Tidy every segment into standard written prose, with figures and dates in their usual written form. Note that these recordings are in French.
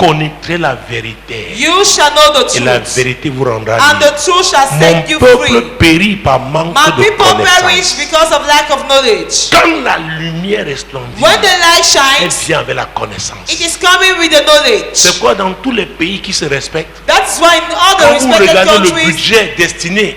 connaîtrez la vérité. You shall know the Et la truth, vérité vous rendra and libre. the truth shall Mon set you peuple free. périt par manque My de people perish connaissance. because of lack of knowledge. Quand la lumière resplendit, When the light elle shines, vient avec la connaissance. it is coming with the knowledge. C'est quoi dans tous les pays qui se respectent? That's why in all the Quand vous respected regardez le countries, budget destiné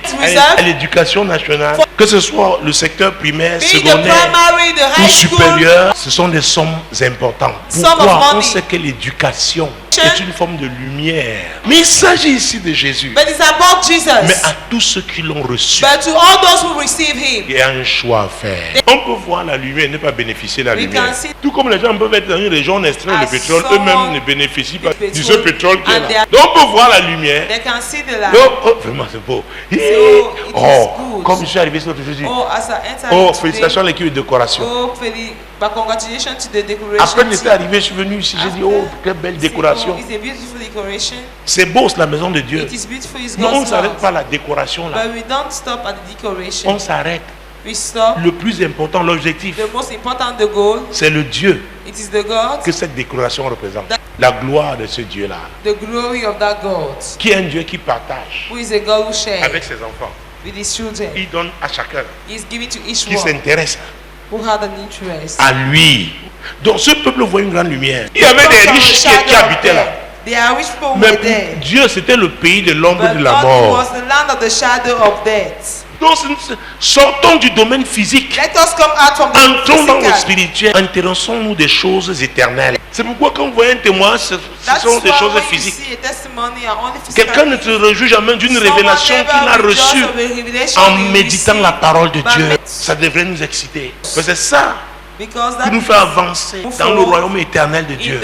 à l'éducation nationale, que ce soit le secteur primaire, be the secondaire primary, the ou high school, supérieur, ce sont des sommes importantes. Sum of Pourquoi? On money. sait que l'éducation est une forme de lumière. Mais il s'agit ici de Jésus. but it's about Mais Jesus. à tous ceux qui l'ont reçu, But to all those who receive him, il y a un choix à faire. On peut voir la lumière et ne pas bénéficier de la We lumière. can see- Tout comme les gens peuvent être dans une région, on extrait le As pétrole, someone eux-mêmes ne bénéficient pas with de ce pétrole qui est and là. they are- Donc on peut voir la lumière. they can see the light. Donc, oh, vraiment c'est beau. it is good. Comme je suis arrivé sur le jeudi. Oh, as I enter Oh, today, félicitations à l'équipe de décoration. oh, but congratulations to the decoration Après j'étais team. arrivé, je suis venu ici, j'ai dit, oh, quelle belle décoration. It's a beautiful decoration. C'est beau, c'est la maison de Dieu. It is beautiful, it's Mais on ne God's s'arrête house. pas à la décoration là. But we don't stop at the decoration. On s'arrête. We stop. Le plus important, l'objectif, The most important, the goal, c'est le Dieu it is the God, que cette décoration représente. La gloire de ce Dieu-là, the glory of that God, qui est un Dieu qui partage who is a God who shares avec ses enfants. with his children. Il donne à chacun He is giving to each qui one s'intéresse who had an interest. à lui. Donc ce peuple voit une grande lumière. Il y avait des riches qui habitaient là. There are rich people who Mais were pour there. Dieu, c'était le pays de l'ombre But de la God mort. was the land of the shadow of death. Donc sortons du domaine physique. Let us come out from the Entrons dans le physical. spirituel. Intéressons-nous des choses éternelles. C'est pourquoi quand vous voyez un témoin, ce That's sont des why choses when you physiques. see a testimony are only physical Quelqu'un ne se réjouit jamais d'une Someone révélation never qu'il a rejoices reçue of a revelation en we méditant receive la parole de by Dieu. med- Ça devrait nous exciter. Parce que c'est ça because qui that nous fait avancer move dans le forward royaume éternel de in Dieu.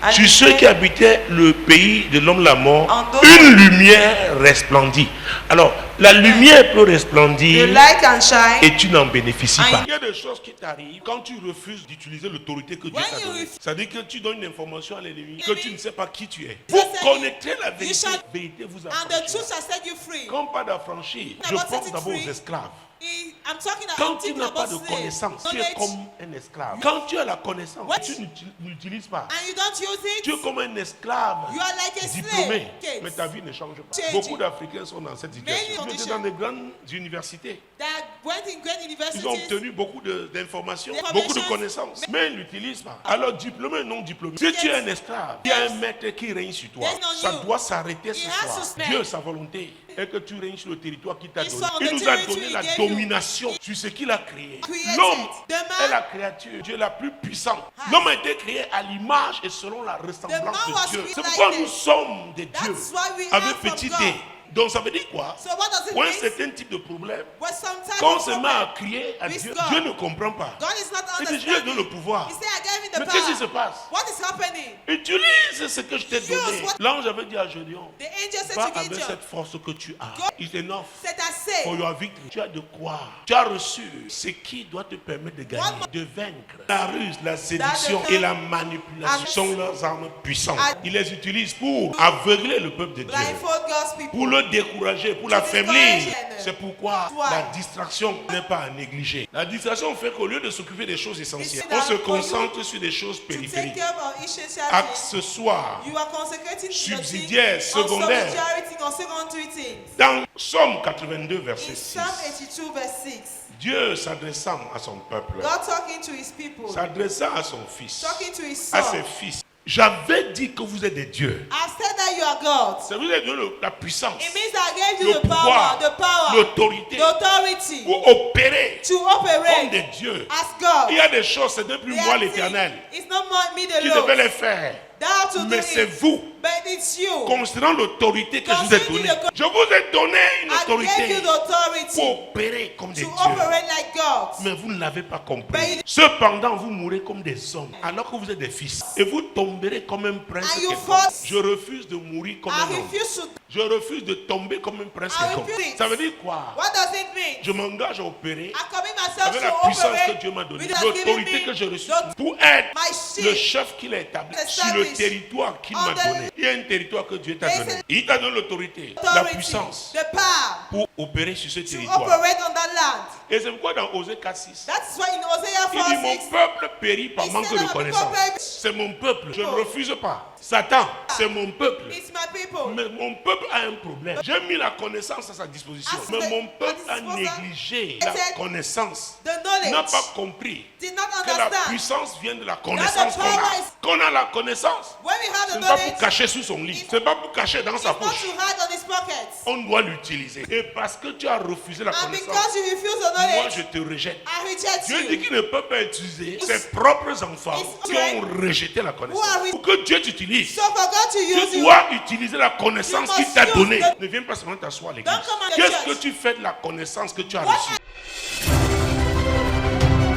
and Sur in ceux the- qui habitaient le pays de l'homme de la mort, On those- une lumière resplendit. Alors, la lumière peut resplendir the light can shine. et tu n'en bénéficies And pas. Il y a des choses qui t'arrivent quand tu refuses d'utiliser l'autorité que Dieu When t'a you donnée. refuse- C'est-à-dire que tu donnes une information à l'ennemi que Enemy- tu ne sais pas qui tu es. You Vous say- connaîtrez la You vérité. shall- La vérité vous And the truth affranchira. shall set you free. Quand on parle d'affranchir, je About pense setting d'abord free. aux esclaves. I'm talking Quand about tu thinking n'as pas about de slaves. connaissance, tu es Knowledge, comme un esclave. Quand tu as la connaissance, What? tu n'utilises pas. and you don't use it, Tu es comme un esclave you are like a diplômé, slave. mais ta vie ne change pas. Changing. Beaucoup d'Africains sont dans cette Many situation. Ils étaient conditions. dans de grandes universités. That went in great Ils universities. ont obtenu beaucoup d'informations, Informations. beaucoup de connaissances, mais ils ne l'utilisent pas. Alors, diplômé, non diplômé. Si tu es un esclave, il y a un maître qui règne sur toi. There's no Ça you. doit s'arrêter ce He has soir. to spend. Dieu, sa volonté est que tu règnes sur le territoire qu'il t'a It's donné. on Il the nous a territory donné he la gave you. domination sur ce qu'il a créé. Created. L'homme The man- est la créature, Dieu la plus puissante. Has- L'homme a été créé à l'image et selon la ressemblance man was de Dieu. created C'est pourquoi like nous this. sommes des That's dieux why we avec are from petit God. d. Donc ça veut dire quoi? So what does it Pour un mean? certain type de problème, When sometimes quand on we se met problem, à crier à with Dieu, God. Dieu ne comprend pas. God is not Et puis Dieu understanding. donne le pouvoir. He said, I gave him the Mais qu'est-ce qui se power. passe? What is happening? Utilise ce que je t'ai Use donné. what- L'ange avait dit à Gédéon, The angel said va to avec Gideon, cette force que tu as. Go. Il t'énoffe said I say, pour your victory. Tu as de quoi? Tu as reçu ce qui doit te permettre de gagner, One- de vaincre. La ruse, la séduction That the- et la manipulation And- sont leurs armes puissantes. And- Il les utilise pour aveugler le peuple de Dieu, blindfold God's people. pour le décourager, pour l'affaiblir. C'est pourquoi Toi. la distraction n'est pas à négliger. La distraction fait qu'au lieu de s'occuper des choses essentielles, It's on se that for you concentre sur des choses To take périphériques, care of essential things. accessoires. You are consecrating Subsidiaires, your things on secondaires. subsidiary things, on secondary things. Dans Somme 82, verset In 6, Psalm 82 verse 6, Dieu s'adressant à son peuple, God talking to his people, s'adressant à son fils, talking to his à son. ses fils. J'avais dit que vous êtes des dieux. I've said that you are God. Ça vous a donné la puissance, It means I gave le you the pouvoir, power, l'autorité the authority pour opérer to comme operate des dieux. as God. Il y a des choses, c'est plus There moi are l'Éternel things- It's not me the qui Lord. devait les faire. That have to do Mais c'est it. vous, But it's you. considérant l'autorité que je vous ai Considering donnée. the- Je vous ai donné une I gave autorité you the authority pour opérer comme des to dieux. operate like God. Mais vous ne l'avez pas compris. But- Cependant, vous mourrez comme des hommes, alors que vous êtes des fils. Et vous tomberez comme un prince And you quelconque. fall- Je refuse de mourir comme I un homme. refuse to. Je refuse de tomber comme un prince I quelconque. refuse. Ça veut dire quoi? What does it mean? Je m'engage à opérer I commit myself avec la to puissance que operate Dieu m'a donnée, with what l'autorité given que me, j'ai reçue the- pour être my le sheep chef qu'il a établi sur le established territoire qu'il on m'a the- donné. Il y a un territoire que Dieu t'a There is donné. a- Il t'a donné l'autorité, la authority, puissance the power pour opérer sur ce to territoire. operate on that land. Et c'est pourquoi dans Osée 4:6, That is why in Hosea il dit 4:6, mon peuple périt par he manque said de that my people connaissance. perish. C'est mon peuple, je ne refuse pas. Satan, c'est mon peuple. It's my people. Mais mon peuple a un problème. J'ai mis la connaissance à sa disposition. As Mais the- mon peuple a as disposal, négligé it la said, connaissance. The knowledge N'a pas compris did not que la understand. puissance vient de la connaissance qu'on power a. is- Qu'on a la connaissance. When we have Ce the n'est pas pour knowledge, cacher sous son lit. Ce n'est pas pour cacher dans it's sa not to poche. hide on his pockets. On doit l'utiliser. Et parce que tu as refusé la And connaissance, because you refuse the moi knowledge, je te rejette. I reject Dieu dit you. qu'il ne peut pas utiliser ses propres enfants It's qui ont rejeté la connaissance. Who are we- Pour que Dieu t'utilise, So for God to use tu you, dois utiliser la connaissance You qu'il must t'a use donnée. the- Ne viens pas seulement t'asseoir à l'église. Don't come at the Qu'est-ce church. que tu fais de la connaissance que tu as What reçue?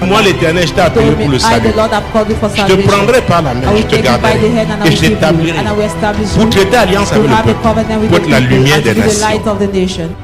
Moi, l'Éternel, je t'ai appelé told pour me, le I, salut. the Lord, have called you for Je te salvation. prendrai par la I main, je will te take you by garderai the hand and I et will je keep you, t'établirai and I will establish pour you traiter alliance to avec le have a peuple, covenant with pour the être la people lumière and to des be the light nations. of the nation.